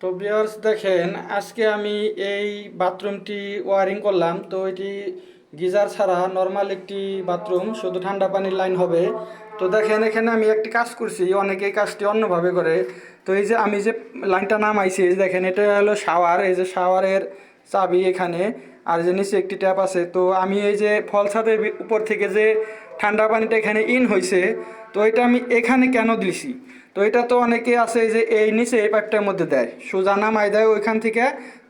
তো ভিউয়ার্স দেখেন, আজকে আমি এই বাথরুমটি ওয়ারিং করলাম। তো এটি গিজার ছাড়া নর্মাল একটি বাথরুম, শুধু ঠান্ডা পানির লাইন হবে। তো দেখেন, এখানে আমি একটি কাজ করছি, অনেকে এই কাজটি অন্যভাবে করে। তো এই যে আমি যে লাইনটা নামাইছি, এই যে দেখেন, এটা হলো শাওয়ার। এই যে শাওয়ারের চাবি এখানে, আর যে নিচে একটি ট্যাপ আছে। তো আমি এই যে ফল ছাদের উপর থেকে যে ঠান্ডা পানিটা এখানে ইন হয়েছে, তো এটা আমি এখানে কেন দিছি? তো এটা তো অনেকে আছে যে এই নিচে এই পাইপটার মধ্যে দেয়, সোজা নামাই দেয় ওইখান থেকে,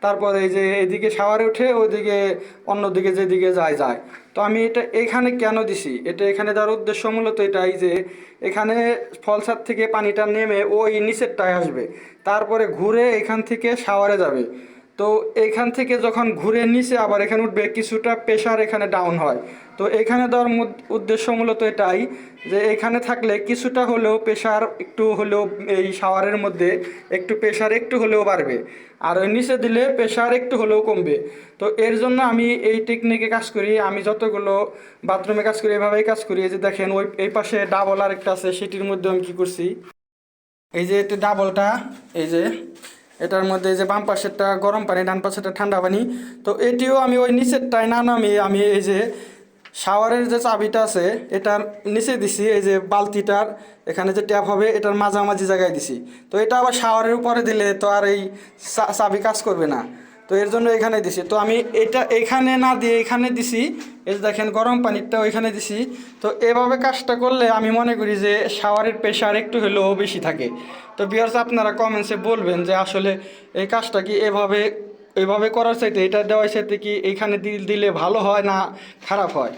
তারপরে এই যে এইদিকে শাওয়ারে উঠে ওইদিকে অন্যদিকে যেদিকে যায় যায়। তো আমি এটা এখানে কেন দিছি? এটা এখানে দেওয়ার উদ্দেশ্য মূলত এটাই যে এখানে ফলসাদ থেকে পানিটা নেমে ওই নিচেরটায় আসবে, তারপরে ঘুরে এখান থেকে শাওয়ারে যাবে। তো এইখান থেকে যখন ঘুরে নিচে আবার এখানে উঠবে, কিছুটা প্রেশার এখানে ডাউন হয়। তো এখানে দেওয়ার উদ্দেশ্য মূলত এটাই যে এখানে থাকলে কিছুটা হলেও প্রেশার একটু হলেও এই শাওয়ারের মধ্যে একটু প্রেশার একটু হলেও বাড়বে, আর ওই নিচে দিলে প্রেশার একটু হলেও কমবে। তো এর জন্য আমি এই টেকনিকে কাজ করি। আমি যতগুলো বাথরুমে কাজ করি এভাবেই কাজ করি। এই যে দেখেন, ওই এই পাশে ডাবল আরেকটা আছে, সেটির মধ্যে আমি কী করছি, এই যে এটা ডাবলটা, এই যে এটার মধ্যে যে বাম পাশেরটা গরম পানি, ডান পাশেরটা ঠান্ডা পানি। তো এটিও আমি ওই নিচেরটায় না নামিয়ে আমি এই যে শাওয়ারের যে চাবিটা আছে এটার নিচে দিছি, এই যে বালতিটার এখানে যে ট্যাপ হবে এটার মাঝামাঝি জায়গায় দিছি। তো এটা আবার শাওয়ারের উপরে দিলে তো আর এই চাবি কাজ করবে না। তো এর জন্য এখানে দিছি। তো আমি এটা এখানে না দিয়ে এখানে দিছি, এই যে দেখেন গরম পানিটা ওইখানে দিছি। তো এভাবে কাজটা করলে আমি মনে করি যে শাওয়ারের প্রেশার একটু হলেও বেশি থাকে। তো ভিউয়ার্স, আপনারা কমেন্টসে বলবেন যে আসলে এই কাজটা কি এইভাবে করার চাইতে এটা দেওয়ার চাইতে কি এইখানে দিলে ভালো হয় না খারাপ হয়।